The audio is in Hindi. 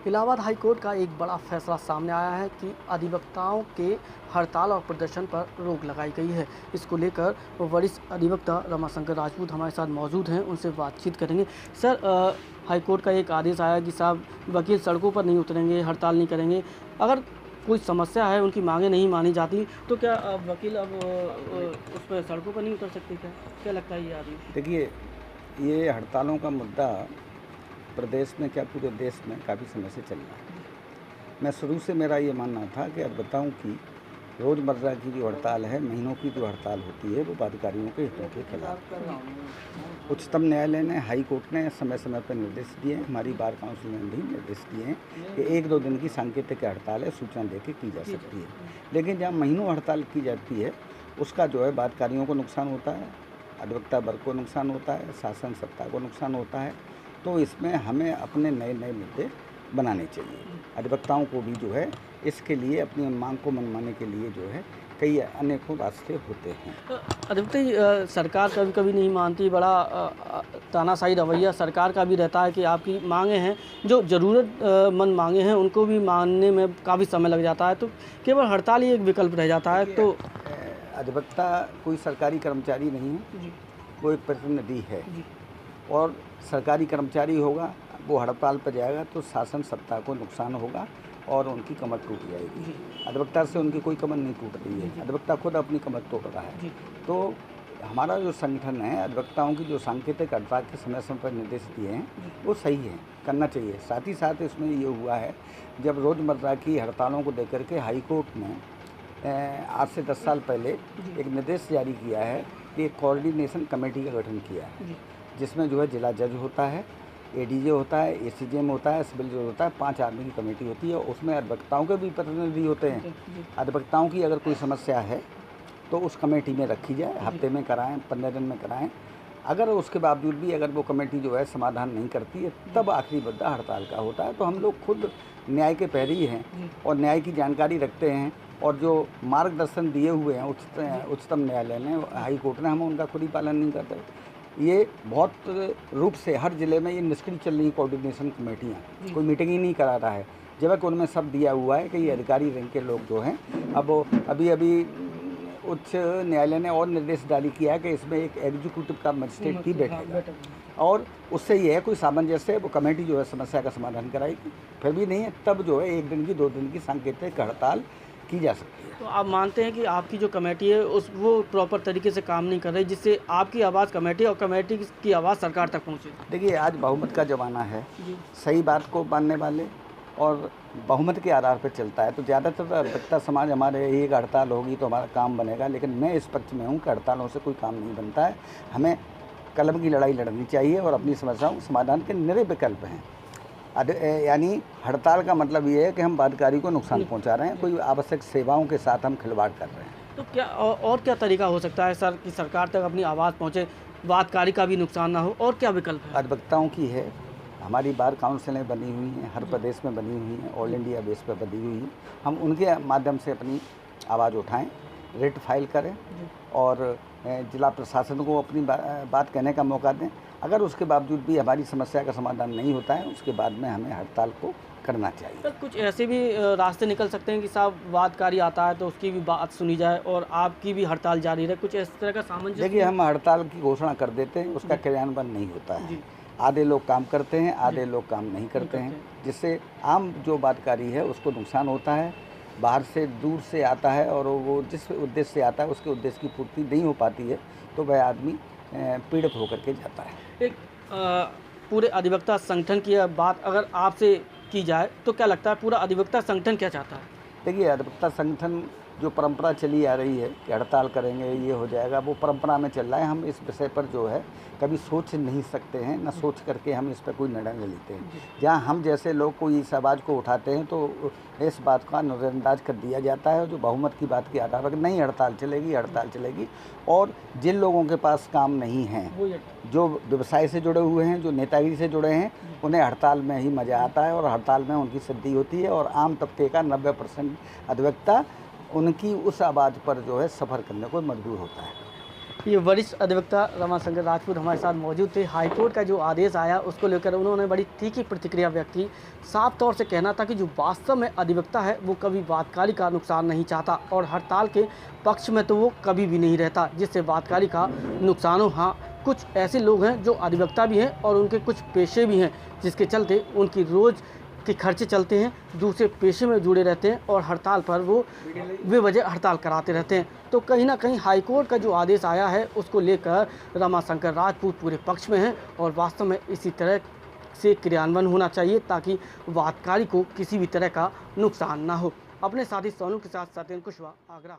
इलाहाबाद हाई कोर्ट का एक बड़ा फैसला सामने आया है कि अधिवक्ताओं के हड़ताल और प्रदर्शन पर रोक लगाई गई है। इसको लेकर वरिष्ठ अधिवक्ता रमाशंकर राजपूत हमारे साथ मौजूद हैं, उनसे बातचीत करेंगे। सर, हाई कोर्ट का एक आदेश आया कि साहब वकील सड़कों पर नहीं उतरेंगे, हड़ताल नहीं करेंगे। अगर कोई समस्या है, उनकी मांगें नहीं मानी जाती, तो क्या वकील अब उस पर सड़कों पर नहीं उतर सकते? क्या लगता है ये आदेश? देखिए, ये हड़तालों का मुद्दा प्रदेश में क्या पूरे देश में काफ़ी समय से चल रहा है। मैं शुरू से मेरा ये मानना था कि अब बताऊं कि रोज़मर्रा की जो हड़ताल है, महीनों की जो हड़ताल होती है, वो बाधिकारियों के हितों के खिलाफ है। उच्चतम न्यायालय ने, हाई कोर्ट ने समय समय पर निर्देश दिए हैं, हमारी बार काउंसिल ने भी निर्देश दिए हैं कि 1-2 दिन की सांकेतिक हड़ताल है, सूचना देके की जा सकती है। लेकिन जहाँ महीनों हड़ताल की जाती है, उसका जो है बाधिकारियों को नुकसान होता है, अधिवक्ता वर्ग को नुकसान होता है, शासन सत्ता को नुकसान होता है। तो इसमें हमें अपने नए नए मुद्दे बनाने चाहिए। अधिवक्ताओं को भी जो है इसके लिए अपनी मांग को मनवाने के लिए जो है कई अनेकों रास्ते होते हैं। अधिवक्ता सरकार कभी कभी नहीं मानती, बड़ा तानाशाही रवैया सरकार का भी रहता है कि आपकी मांगे हैं, जो ज़रूरतमंद मांगे हैं, उनको भी मानने में काफ़ी समय लग जाता है, तो केवल हड़ताल ही एक विकल्प रह जाता है। तो अधिवक्ता कोई सरकारी कर्मचारी नहीं है, वो एक प्रतिनिधि है और सरकारी कर्मचारी होगा, वो हड़ताल पर जाएगा तो शासन सत्ता को नुकसान होगा और उनकी कमर टूट जाएगी। अधिवक्ता से उनकी कोई कमर नहीं टूट रही है, अधिवक्ता खुद अपनी कमर तोड़ रहा है। तो हमारा जो संगठन है, अधिवक्ताओं की जो सांकेतिक हड़ताल के समय समय पर निर्देश दिए हैं, वो सही है, करना चाहिए। साथ ही साथ इसमें ये हुआ है, जब रोज़मर्रा की हड़तालों को लेकर के हाई कोर्ट ने आज से 10 साल पहले एक निर्देश जारी किया है कि एक कोऑर्डिनेशन कमेटी का गठन किया है, जिसमें जो है जिला जज होता है, एडीजे होता है, एसीजेएम होता है, सिविल जज होता है, 5 आदमी की कमेटी होती है। उसमें अधिवक्ताओं के भी प्रतिनिधि होते हैं। अधिवक्ताओं की अगर कोई समस्या है तो उस कमेटी में रखी जाए, हफ्ते में कराएं, 15 दिन में कराएं। अगर उसके बावजूद भी अगर वो कमेटी जो है समाधान नहीं करती है, तब आखिरी मुद्दा हड़ताल का होता है। तो हम लोग खुद न्याय के पैरवी हैं और न्याय की जानकारी रखते हैं, और जो मार्गदर्शन दिए हुए हैं उच्चतम न्यायालय ने, हाई कोर्ट ने, हम उनका खुद ही पालन नहीं करते। ये बहुत रूप से हर ज़िले में ये निष्क्रिय चल रही कोऑर्डिनेशन कमेटियाँ, कोई मीटिंग ही नहीं करा रहा है, जबकि उनमें सब दिया हुआ है कि ये अधिकारी रैंक के लोग जो हैं। अब अभी उच्च न्यायालय ने और निर्देश जारी किया है कि इसमें एक एग्जीक्यूटिव का मजिस्ट्रेट भी बैठेगा, और उससे ये है कोई सामंजस्य, वो कमेटी जो है समस्या का समाधान कराएगी। फिर भी नहीं है, तब जो है 1 दिन की 2 दिन की सांकेतिक हड़ताल की जा सकती है। तो आप मानते हैं कि आपकी जो कमेटी है वो प्रॉपर तरीके से काम नहीं कर रही, जिससे आपकी आवाज़ कमेटी और कमेटी की आवाज़ सरकार तक पहुंचे? देखिए, आज बहुमत का ज़माना है, सही बात को मानने वाले और बहुमत के आधार पर चलता है। तो ज़्यादातर अधिवक्ता समाज हमारे एक हड़ताल होगी तो हमारा काम बनेगा, लेकिन मैं इस पक्ष में हूँ कि हड़तालों से कोई काम नहीं बनता है। हमें कलम की लड़ाई लड़नी चाहिए और अपनी समस्याओं के समाधान के निरे विकल्प हैं। यानी हड़ताल का मतलब ये है कि हम बाधिकारी को नुकसान पहुंचा रहे हैं, कोई आवश्यक सेवाओं के साथ हम खिलवाड़ कर रहे हैं। तो क्या और क्या तरीका हो सकता है सर कि सरकार तक अपनी आवाज़ पहुंचे, बाधिकारी का भी नुकसान ना हो? और क्या विकल्प है? अधिवक्ताओं की है, हमारी बार काउंसिलें बनी हुई हैं, हर प्रदेश में बनी हुई हैं, ऑल इंडिया बेस पर बनी हुई हैं। हम उनके माध्यम से अपनी आवाज़ उठाएं, रिट फाइल करें और जिला प्रशासन को अपनी बात कहने का मौका दें। अगर उसके बावजूद भी हमारी समस्या का समाधान नहीं होता है, उसके बाद में हमें हड़ताल को करना चाहिए। तो कुछ ऐसे भी रास्ते निकल सकते हैं कि साहब वादकारी आता है तो उसकी भी बात सुनी जाए और आपकी भी हड़ताल जारी रहे, कुछ इस तरह का सामंजस्य? देखिए, हम हड़ताल की घोषणा कर देते हैं, उसका क्रियान्वयन नहीं होता है। आधे लोग काम करते हैं, आधे लोग काम नहीं करते हैं, जिससे आम जो बातकारी है उसको नुकसान होता है। बाहर से, दूर से आता है और वो जिस उद्देश्य से आता है उसके उद्देश्य की पूर्ति नहीं हो पाती है, तो वह आदमी पीड़ित होकर के जाता है। एक पूरे अधिवक्ता संगठन की बात अगर आपसे की जाए तो क्या लगता है पूरा अधिवक्ता संगठन क्या चाहता है? देखिए, अधिवक्ता संगठन जो परंपरा चली आ रही है कि हड़ताल करेंगे, ये हो जाएगा, वो परंपरा में चल रहा है। हम इस विषय पर जो है कभी सोच नहीं सकते हैं, न सोच करके हम इस पर कोई निर्णय नहीं लेते हैं। जहाँ हम जैसे लोग कोई इस आवाज़ को उठाते हैं तो इस बात का नज़रअंदाज कर दिया जाता है, जो बहुमत की बात के आधार पर नहीं हड़ताल चलेगी, हड़ताल चलेगी। और जिन लोगों के पास काम नहीं है, जो व्यवसाय से जुड़े हुए हैं, जो नेतागिरी से जुड़े हैं, उन्हें हड़ताल में ही मज़ा आता है और हड़ताल में उनकी सिद्धि होती है। और आम तबके का 90% अधिवक्ता उनकी उस आवाज़ पर जो है सफ़र करने को मजबूर होता है। ये वरिष्ठ अधिवक्ता रमाशंकर राजपूत हमारे साथ मौजूद थे। हाईकोर्ट का जो आदेश आया उसको लेकर उन्होंने बड़ी तीखी प्रतिक्रिया व्यक्त की। साफ तौर से कहना था कि जो वास्तव में अधिवक्ता है वो कभी वादकारी का नुकसान नहीं चाहता और हड़ताल के पक्ष में तो वो कभी भी नहीं रहता जिससे वादकारी का नुकसान हो। हाँ, कुछ ऐसे लोग हैं जो अधिवक्ता भी हैं और उनके कुछ पेशे भी हैं जिसके चलते उनकी रोज़ के खर्चे चलते हैं, दूसरे पेशे में जुड़े रहते हैं और हड़ताल पर वो बेवजह हड़ताल कराते रहते हैं। तो कहीं ना कहीं हाईकोर्ट का जो आदेश आया है उसको लेकर रमाशंकर राजपूत पूरे पक्ष में हैं और वास्तव में इसी तरह से क्रियान्वयन होना चाहिए ताकि वादकारी को किसी भी तरह का नुकसान ना हो। अपने साथी सोनू के साथ सत्येंद्र कुशवाहा, आगरा।